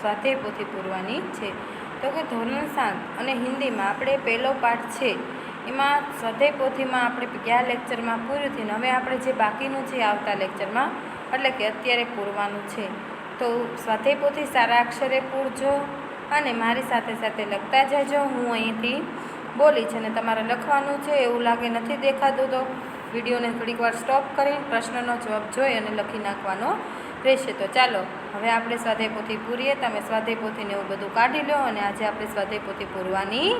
સ્વાધ્યાય પોથી પૂરવાની છે। તો કે ધોરણ 7 અને હિન્દીમાં આપણે પહેલો પાઠ છે એમાં સ્વાધ્યાય પોથીમાં આપણે ગયા લેક્ચરમાં પૂર્યું થયું, હવે આપણે જે બાકીનું છે આવતા લેક્ચરમાં એટલે કે અત્યારે પૂરવાનું છે। તો સ્વાધ્યાય પોથી સારા અક્ષરે પૂરજો અને મારી સાથે સાથે લખતા જજો। હું અહીંથી બોલી છે અને તમારે લખવાનું છે। એવું લાગે નથી દેખાતું તો વિડીયોને થોડીક વાર સ્ટોપ કરી પ્રશ્નનો જવાબ જોઈ અને લખી નાખવાનો રહેશે। તો ચાલો હવે આપણે સ્વાધ્યાય પોથી પૂરીએ। તમે સ્વાધ્યાય પોથીને એવું બધું કાઢી લો અને આજે આપણે સ્વાધ્યાય પોથી પૂરવાની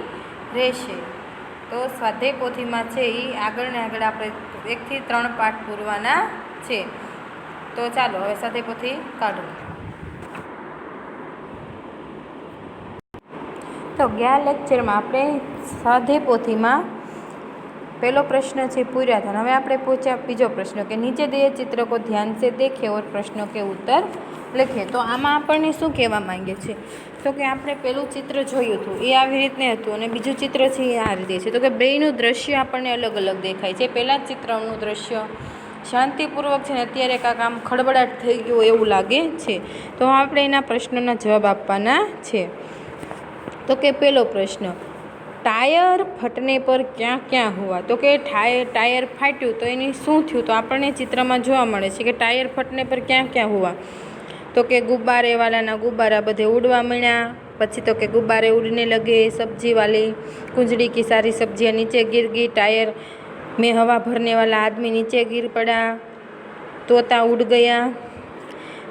રહેશે। તો સ્વાધ્યાય પોથીમાં છે એ આગળ ને આગળ આપણે 1 થી 3 પાઠ પૂરવાના છે। તો ચાલો હવે સ્વાધ્યાય પોથી કાઢો। તો ગયા લેક્ચરમાં આપણે સ્વાધ્યાય પોથીમાં पहलो प्रश्न है पूरा था। हमें आपणे पूछा बीजो प्रश्न कि नीचे दिए चित्र को ध्यान से देखे और प्रश्नों के उत्तर लखे। तो आमा आपणे शुं कहेवा मांगे छे तो कि आपणे पहेलुं चित्र जोयुं हतुं ए आवी रीतने हतुं अने बीजुं चित्र छे ए आ रीते छे। तो कि बेयनुं दृश्य आपणे अलग अलग देखाय छे। पहेला चित्रनुं दृश्य शांतिपूर्वक छे ने अत्यारे कांक आम खड़बड़ाट थई गयो एवुं लागे छे। तो आपणे एना प्रश्नोना जवाब आपवाना छे। तो कि पहेलो प्रश्न टायर फटने पर क्या क्या हुआ। तो कि टायर फाट्યું तो एनी શું થયું। तो આપણને चित्रमां જોવા મળે છે કે टायर फटने पर क्या क्या हुआ। तो कि गुब्बारे वाला ना गुब्बारा बधे उड़वा मळ्या। पछी तो कि गुब्बारे उड़ने लगे। सब्जी वाली कुंजड़ी की सारी सब्जियां नीचे गिर गई। टायर में हवा भरने वाला आदमी नीचे गिर पड़ा। तोता उड़ गया।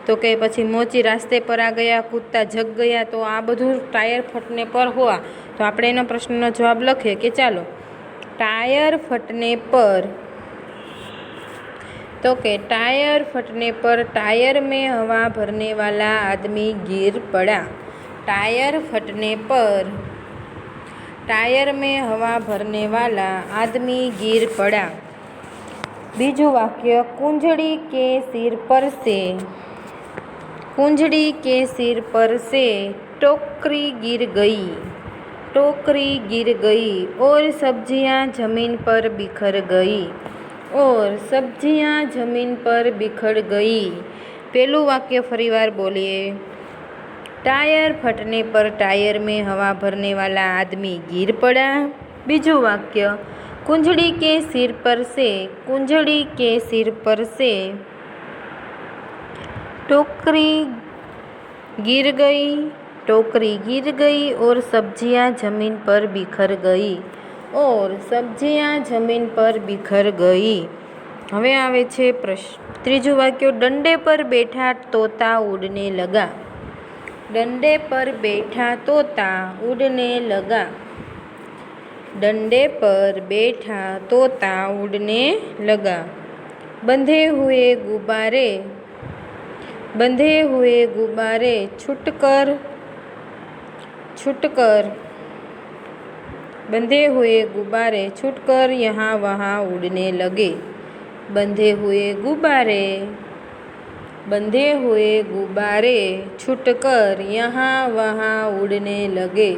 तो कि पछी मोची रास्ते पर आ गया। कुत्ता जग गया। तो आ बधुं टायर फटने पर हुआ। तो આપણે એનો પ્રશ્નનો જવાબ લખીએ કે ચાલો टायर फटने पर। तो कि टायर फटने पर टायर में हवा भरने वाला आदमी गिर पड़ा। टायर फटने पर टायर में हवा भरने वाला आदमी गिर पड़ा। बीजू वाक्य कुंजड़ी के सिर पर से कुंजड़ी के सिर पर से टोकरी गिर गई। टोकरी गिर गई और सब्जियां जमीन पर बिखर गई। और सब्जियां जमीन पर बिखर गई। पहलू वाक्य फरीवार बोलिए। टायर फटने पर टायर में हवा भरने वाला आदमी गिर पड़ा। बीजू वाक्य कुंजड़ी के सिर पर से कुंजड़ी के सिर पर से टोकरी गिर गई। टोकरी गिर गई और सब्जियां जमीन पर बिखर गई। और सब्जियां जमीन पर बिखर गई। हवे आवे छे प्रश्न त्रीजू वाक्य डंडे पर बैठा तोता उड़ने लगा। डंडे पर बैठा तोता उड़ने लगा। डंडे पर बैठा तोता उड़ने लगा। बंधे हुए गुब्बारे बंधे हुए गुब्बारे छूटकर यहाँ वहाँ उड़ने लगे। बंधे हुए गुब्बारे छूटकर यहाँ वहाँ उड़ने लगे।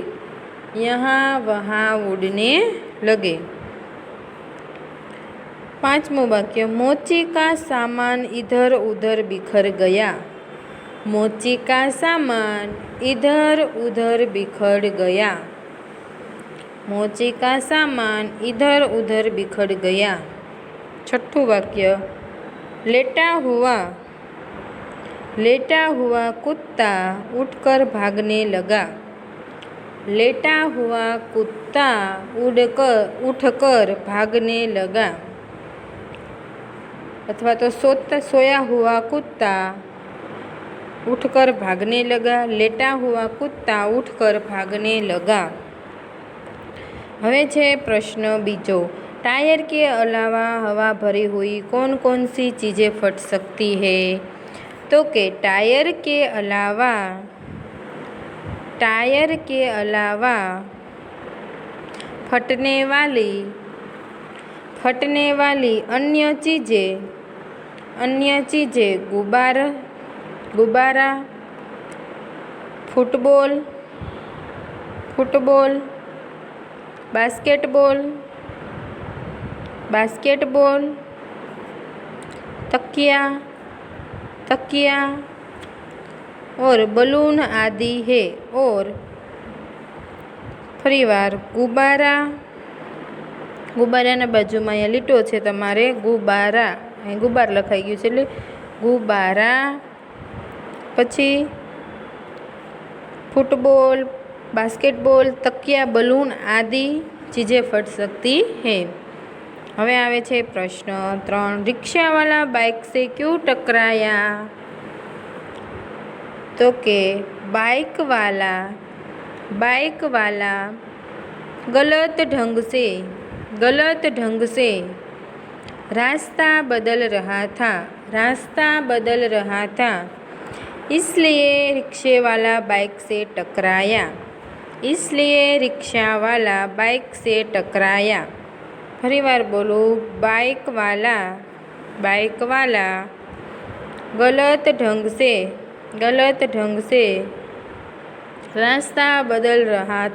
यहाँ वहाँ उड़ने लगे। पांचमों वाक्य मोची का सामान इधर उधर बिखर गया। मोची का सामान इधर उधर बिखर गया। मोची का सामान इधर उधर बिखर गया। छठ्ठू वाक्य लेटा हुआ कुत्ता उठकर भागने लगा। लेटा हुआ कुत्ता उठकर भागने लगा। अथवा तो सोया हुआ कुत्ता उठकर भागने लगा। लेटा हुआ कुत्ता उठकर भागने लगा। हवे छे प्रश्न बीजो टायर के अलावा हवा भरी हुई कौन कौन सी चीज़ें फट सकती है। तो कि टायर के अलावा फटने वाली अन्य चीज़ें गुब्बारा फुटबॉल बास्केटबॉल तकिया और बलून आदि है। और फरीवार गुब्बारा, गुब्बाराना बाजुमां अहींया લીટો છે તમારે ગુब्बारा, અહીં ગુब्बार લખાઈ ગયું છે એટલે गुब्बारा। પછી फुटबॉल, बास्केटबॉल, तकिया, बलून आदि चीज़ें फट सकती है। हवे आवे छे प्रश्न 3, रिक्शा वाला बाइक से क्यों टकराया? तो के बाइक वाला गलत ढंग से रास्ता बदल रहा था, इसलिए रिक्शे वाला बाइक से टकराया। फरीवार बोलो, बाइक वाला गलत ढंग से रास्ता बदल रहा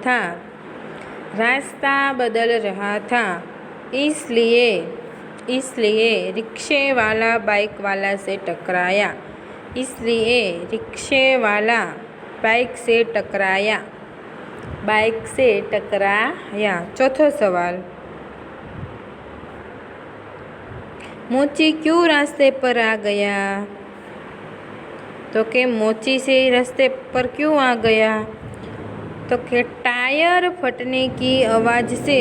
था, इसलिए रिक्शे वाला बाइक वाला से टकराया। बाइक से टकराया। चौथो सवाल, मोची क्यों रास्ते पर आ गया? तो के मोची से रास्ते पर क्यों आ गया? तो के टायर फटने की आवाज से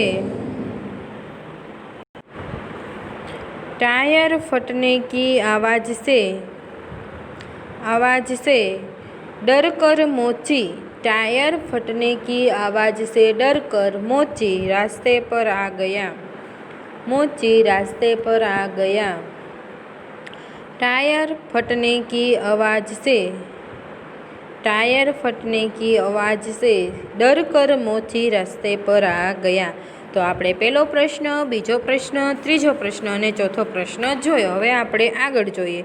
डर कर मोची रास्ते पर आ गया। टायर फटने की आवाज से डर कर मोची रास्ते पर आ गया। तो આપણે પહેલો પ્રશ્ન, બીજો પ્રશ્ન, ત્રીજો પ્રશ્ન અને ચોથો પ્રશ્ન જોયો। હવે આપણે આગળ જોઈએ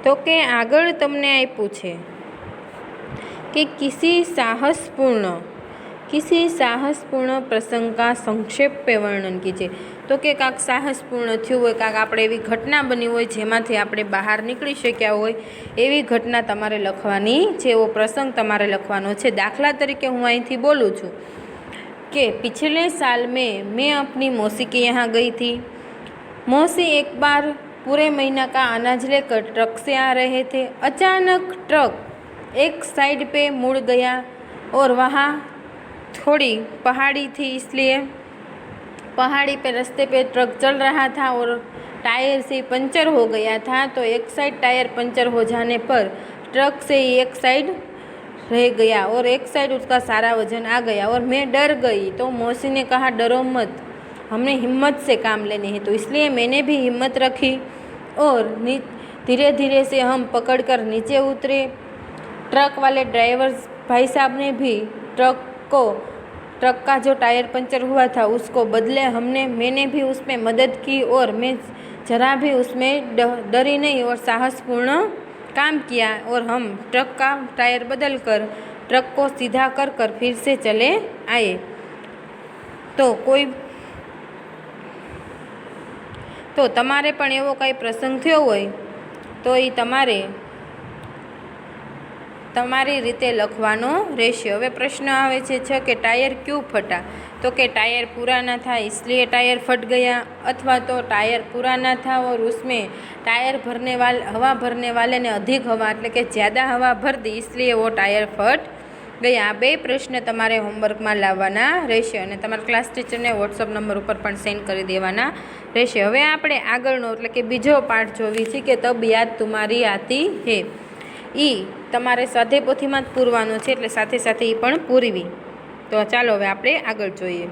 તો કે આગળ તમને આપ્યું છે कि किसी साहसपूर्ण प्रसंग का संक्षेप में वर्णन कीजिए। तो के कांक साहसपूर्ण थयुं होय, कांक आपणे एवी घटना बनी होय जेमांथी आपणे बहार निकળી शक्या होय एवी घटना तमारे लखवानी छे, एवो प्रसंग तमारे लखवानो छे। दाखला तरीके हूँ अहींथी बोलूँ छूं कि पिछले साल में मैं अपनी मौसी के यहाँ गई थी। मौसी एक बार पूरे महीना का अनाज लेकर ट्रक से आ रहे थे। अचानक ट्रक एक साइड पे मुड़ गया और वहाँ थोड़ी पहाड़ी थी, इसलिए पहाड़ी पे रास्ते पे ट्रक चल रहा था और टायर से पंचर हो गया था। तो एक साइड टायर पंचर हो जाने पर ट्रक से ही एक साइड रह गया और एक साइड उसका सारा वजन आ गया और मैं डर गई। तो मौसी ने कहा, डरो मत, हमने हिम्मत से काम लेने हैं। तो इसलिए मैंने भी हिम्मत रखी और धीरे धीरे से हम पकड़कर नीचे उतरे। ट्रक वाले ड्राइवर भाई साहब ने भी ट्रक का जो टायर पंचर हुआ था उसको बदले मैंने भी उसमें मदद की और मैं जरा भी उसमें डरी नहीं और साहसपूर्ण काम किया और हम ट्रक का टायर बदल कर ट्रक को सीधा कर फिर से चले आए। तो तमारे पण एवो काई प्रसंग थयो होय तो ई तमारी रीते लखवानो रहेशे। हवे प्रश्न आवे छे कि टायर क्यों फटा? तो कि टायर पूरा ना था इसलिए टायर फट गया, अथवा तो टायर पूरा ना था और उसमें हवा भरने वाले ने अधिक हवा एटले कि ज़्यादा हवा भर दी इसलिए वो टायर फट गया। बे प्रश्न तमारे होमवर्क में लाववाना रहेशे अने तमारा क्लास टीचर ने वॉट्सअप नंबर पर पण सेंड करी देवाना रहेशे। हवे आपणे आगळनो एटले कि बीजो पार्ट जोवी छे कि तब याद तुम्हारी आती है। ई तमारे स्वाध्यायपोथीमां ज पूरवानो छे एटले साथे साथे ई पण पूरवी। तो चालो हवे आपणे आगळ जोईए।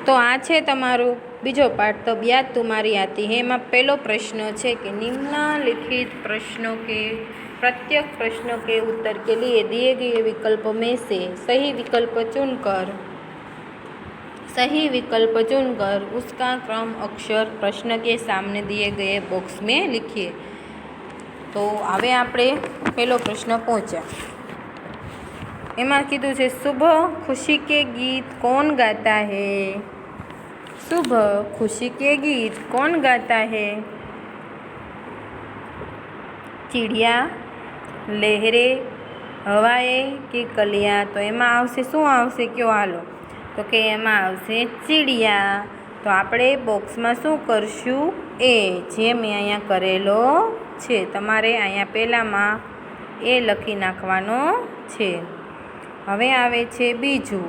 तो आ छे तमारो बीजो पार्ट, तब याद तुम्हारी आती है। एमां पहलो प्रश्न है कि निम्नलिखित प्रश्नों के प्रत्येक प्रश्नों के उत्तर के लिए दिए गए विकल्पों में से सही विकल्प चुनकर उसका क्रम अक्षर प्रश्न के सामने दिए गए बॉक्स में लिखिए। तो हवे आपणे पहलो प्रश्न पहोंच्या। एमां कीधुं छे सुबह खुशी के गीत कौन गाता है? सुबह खुशी के गीत कौन गाता है? चिड़िया, લહેરે, હવાએ કે કલિયા? તો એમાં આવશે શું આવશે કયો હાલો? તો કે એમાં આવશે ચીડિયા. તો આપણે બોક્સમાં શું કરશું? એ જે મેં અહીંયા કરેલો છે. તમારે અહીંયા પહેલાંમાં એ લખી નાખવાનો છે. હવે આવે છે બીજું,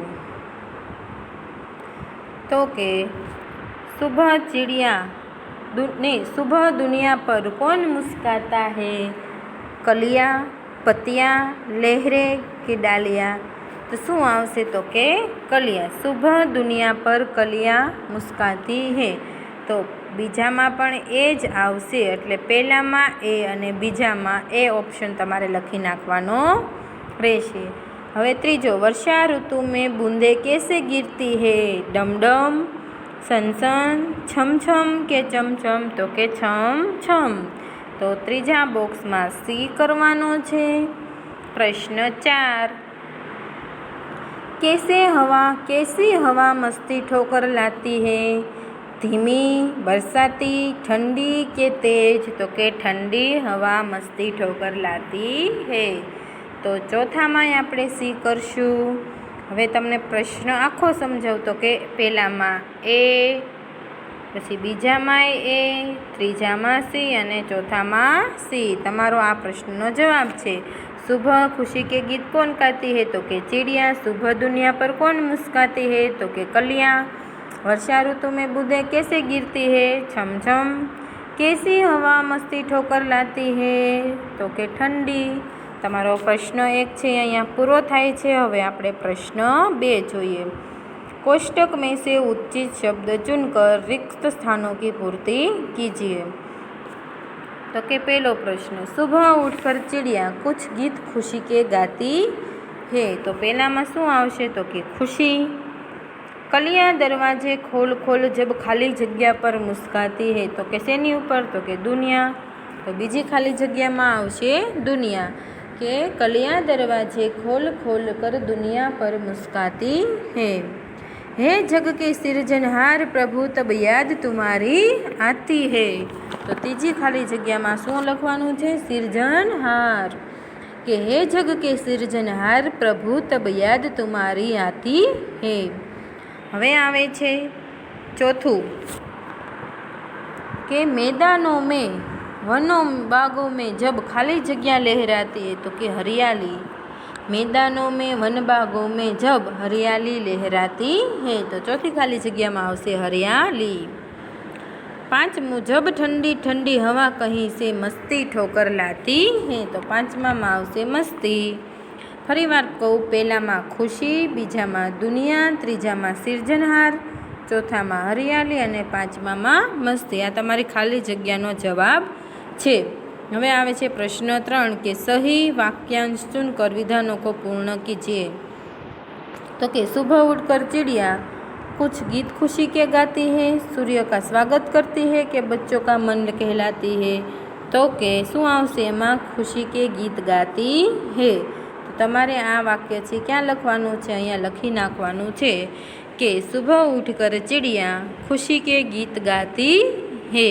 તો કે સુબહ ચિड़िया सुबह दुनिया पर कौन मुस्काता है? कलिया, पतिया, लहरे કે डालिया? तो શું આવશે? તો કે કલિયા. સુબહ દુનિયા પર કલિયા મુસ્કાતી હે. તો બીજામાં પણ એ જ આવશે, એટલે પહેલામાં એ અને બીજામાં એ ઓપ્શન તમારે લખી નાખવાનો રહેશે. હવે ત્રીજો, વર્ષા ઋતુ મેં બૂંદે કેસે ગિરતી હે? ડમડમ, સનસન, છમછમ કે ચમચમ? તો કે છમ. તો ત્રીજા બોક્સમાં સી કરવાનો છે. પ્રશ્ન 4, कैसी हवा मस्ती ठोकर लाती है? धीमी, बरसाती, ठंडी के तेज? तो के ठंडी हवा मस्ती ठोकर लाती है. તો ચોથામાં આપણે સી કરશું. હવે તમને પ્રશ્ન આખો સમજાવું તો કે પહેલામાં એ, પછી બીજામાં એ, ત્રીજામાં સી અને ચોથામાં સી. તમારો આ પ્રશ્નનો જવાબ છે. सुबह खुशी के गीत कौन गाती है? तो के चिड़िया. सुबह दुनिया पर कौन मुस्काती है? तो के कलियाँ. वर्षा ऋतु में बूंदे कैसे गिरती है? छमछम. कैसी हवा मस्ती ठोकर लाती है? तो के ठंडी. તમારો પ્રશ્ન 1 છે અહીંયા પૂરો થાય છે. હવે આપણે પ્રશ્ન 2 જોઈએ. कोष्टक में से उचित शब्द चुनकर रिक्त स्थानों की पूर्ति कीजिए. तो के पहलो प्रश्न, सुबह उठकर चिड़िया कुछ गीत खुशी के गाती है? तो पहला में शू आवशे? तो कि खुशी. कलियाँ दरवाजे खोल खोल जब खाली जग्या पर मुस्काती है? तो के सेनी ऊपर? तो के दुनिया. तो बीजी खाली जग्या में आवशे दुनिया. के कलियाँ दरवाजे खोल खोल कर दुनिया पर मुस्काती है. हे जग के सिरजनहार प्रभु तब याद तुम्हारी आती है. तो तीजी खाली जग्या में शू लखवानुं छे? सिरजनहार. के हे जग के सिरजनहार प्रभु तब याद तुम्हारी आती है. हवे आवे छे चौथुं, के मैदानों में, वनों, बागों में जब खाली जगह लहराती है? तो कि हरियाली. मैदानों में, वन बागों में जब हरियाली लहराती है? तो चौथी खाली जगह में आवशे हरियाली. पांचमું, जब ठंडी ठंडी हवा कहीं से मस्ती ठोकर लाती है? तो पांचमा में आवशे मस्ती. फरीवार कहूँ, पहला में खुशी, बीजा में दुनिया, त्रीजा में सिरजनहार, चौथा में हरियाली और पांचमा में मस्ती. आ तमारी खाली जग्यानो जवाब छे. हवे आवे छे प्रश्न 3, के सही वाक्यांश चुनकर विधानों को पूर्ण कीजिए. तो के सुबह उठकर चिड़िया कुछ गीत खुशी के गाती है? सूर्य का स्वागत करती है कि बच्चों का मन कहलाती है? तो के शू आवशे एमां? खुशी के गीत गाती है. तो तमारे आ वाक्य छे क्या लखवानुं छे? अहींया लखी नाखवानुं छे के सुबह उठकर चिड़िया खुशी के गीत गाती है.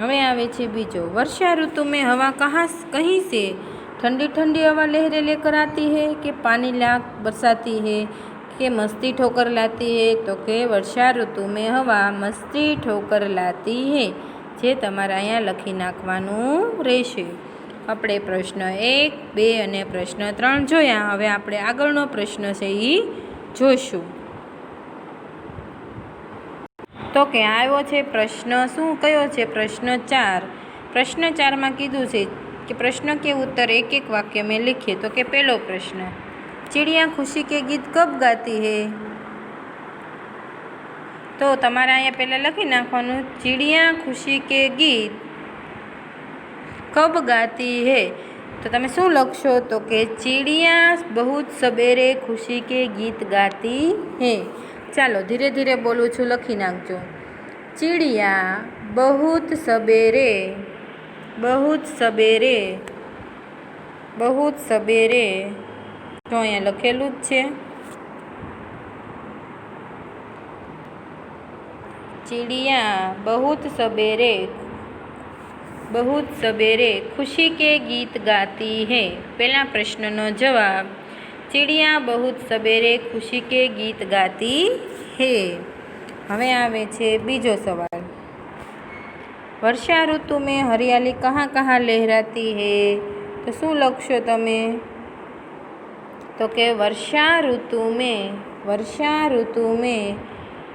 हवे आवे छे बीजो, वर्षा ऋतु में हवा कहीं से ठंडी ठंडी हवा लहरें लेकर आती है? कि पानी लाख बरसाती है? कि मस्ती ठोकर लाती है? तो के वर्षा ऋतु में हवा मस्ती ठोकर लाती है. जे तमारे अहींया लखी नाखवानुं रहेशे. આપણે પ્રશ્ન 1, 2 અને પ્રશ્ન 3 જોયા. હવે આપણે આગળનો પ્રશ્ન છે એ જોઈશું. તો કે આવ્યો છે પ્રશ્ન શું કયો છે? પ્રશ્ન 4. પ્રશ્ન 4 માં કીધું છે કે પ્રશ્न के उत्तर एक एक वाक्य में लिखिए. तो कि पहलो प्रश्न, चिड़िया खुशी के गीत कब गाती है? तो तमारे अहींया पहला लखी नाखवानुं, चिड़िया खुशी के गीत कब गाती है? तो तमे शू लखशो? तो कि चिड़िया बहुत सवेरे खुशी के गीत गाती है. चालो धीरे धीरे बोलूँ छूँ, लखी नाखजो. चिड़िया बहुत सवेरे, बहुत सवेरे, बहुत सवेरे, तो अहींया लखेलुं ज छे. चिड़िया बहुत सवेरे, बहुत सवेरे खुशी के गीत गाती है। पहला प्रश्नનો જવાબ चिड़िया बहुत सवेरे खुशी के गीत गाती है। હવે આવે છે બીજો સવાલ, वर्षा ऋतु में हरियाली कहाँ कहाँ लहराती है। तो શું લખશો તમે? तो કે वर्षा ऋतु में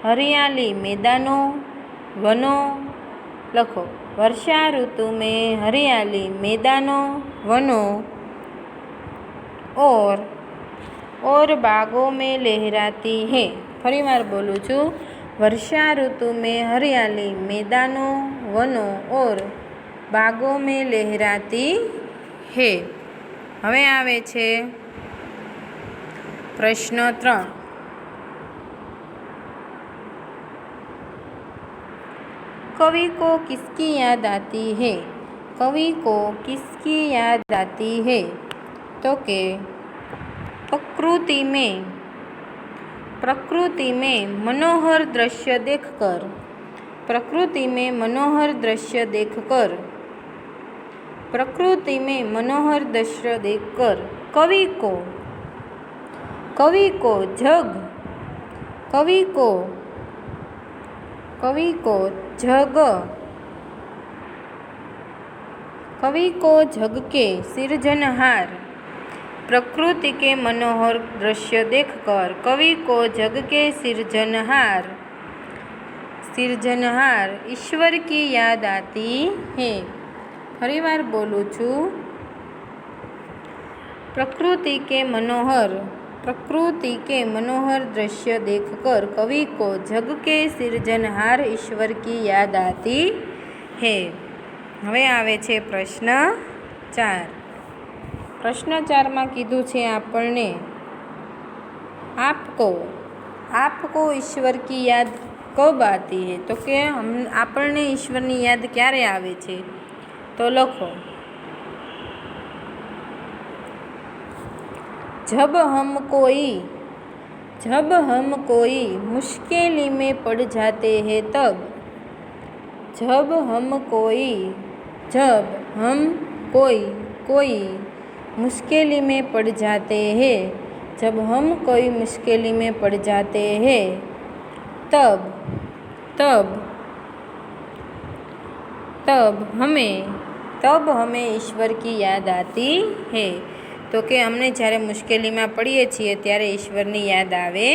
हरियाली मैदानों वनों, लखो वर्षा ऋतु में हरियाली मैदानों वनों और बागों में लहराती है। फरी बार बोलूँ छूँ, वर्षा ऋतु में हरियाली मैदानों वनों और बागों में लहराती है। हवे आवे छे प्रश्न 3, कवि को किसकी याद आती है। कवि को किसकी याद आती है। तो के प्रकृति में मनोहर दृश्य देखकर, प्रकृति में मनोहर दृश्य देखकर, प्रकृति में मनोहर दृश्य देखकर कवि को जग के सिरजनहार, प्रकृति के मनोहर दृश्य देखकर कवि को जग के सिरजनहार ईश्वर की याद आती है। फरी बार बोलूँ छूँ, प्रकृति के मनोहर दृश्य देखकर कवि को जग के सिरजनहार ईश्वर की याद आती है। हवे आवे छे प्रश्न 4। प्रश्न 4 में कीधुं छे आपने, आपको ईश्वर की याद कब आती है। तो के आपने ईश्वर की याद क्यारे आवे छे। तो लखो, जब हम कोई मुश्किली में पड़ जाते हैं तब, जब हम कोई मुश्किली में पड़ जाते हैं, जब हम कोई मुश्किली में पड़ जाते हैं तब हमें ईश्वर की याद आती है। तो कि हमने જ્યારે મુશ્કેલીમાં પડીએ છીએ ત્યારે ઈશ્વરની યાદ આવે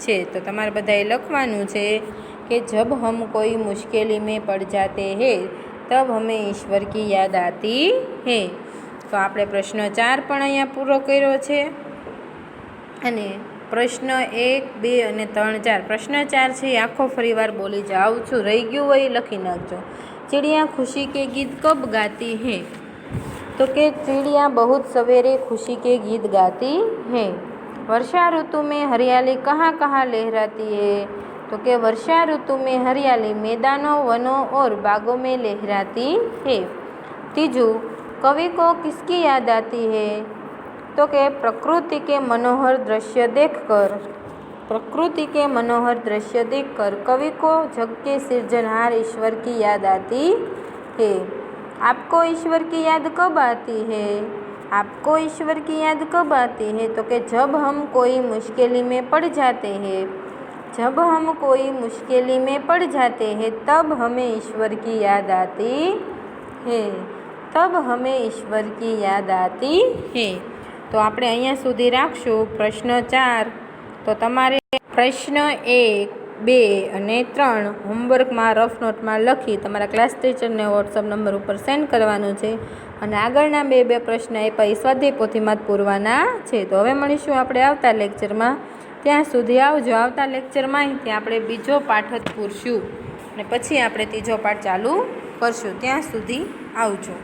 છે। તો તમારે બધાએ લખવાનું છે કે जब हम कोई मुश्किली में पड़ जाते हैं तब हमें ईश्वर की याद आती है। तो આપણે પ્રશ્ન 4 પણ અહીંયા પૂરો કર્યો છે અને પ્રશ્ન 1, 2 અને 3, 4 પ્રશ્ન 4 છે એ આખો ફરીવાર બોલી જાઉં છું, રહી ગયું હોય લખી નાખજો। चिड़िया खुशी के गीत कब गाती है। तो कि चिड़िया बहुत सवेरे खुशी के गीत गाती है। वर्षा ऋतु में हरियाली कहाँ कहाँ लहराती है। तो कि वर्षा ऋतु में हरियाली मैदानों वनों और बागों में लहराती है। तीजू, कवि को किसकी याद आती है। तो कि प्रकृति के मनोहर दृश्य देखकर, प्रकृति के मनोहर दृश्य देखकर कवि को जग के सिरजनहार ईश्वर की याद आती है। आपको ईश्वर की याद कब आती है। आपको ईश्वर की याद कब आती है। तो कि जब हम कोई मुश्किली में पड़ जाते हैं, जब हम कोई मुश्किली में पड़ जाते हैं तब हमें ईश्वर की याद आती है, तब हमें ईश्वर की याद आती है। तो આપણે અહીંયા સુધી રાખશું પ્રશ્ન 4। તો તમારે પ્રશ્ન 1, 2 અને 3 હોમવર્કમાં રફ નોટમાં લખી તમારા ક્લાસ ટીચરને વોટ્સઅપ નંબર ઉપર સેન્ડ કરવાનું છે અને આગળના 2 પ્રશ્ન આપ્યા એ સ્વાધ્યાય પોથીમાં જ પૂરવાના છે। તો હવે મળીશું આપણે આવતા લેક્ચરમાં, ત્યાં સુધી આવજો। આવતા લેક્ચરમાં અહીંથી આપણે બીજો પાઠ જ પૂરશું અને પછી આપણે ત્રીજો પાઠ ચાલુ કરશું। ત્યાં સુધી આવજો।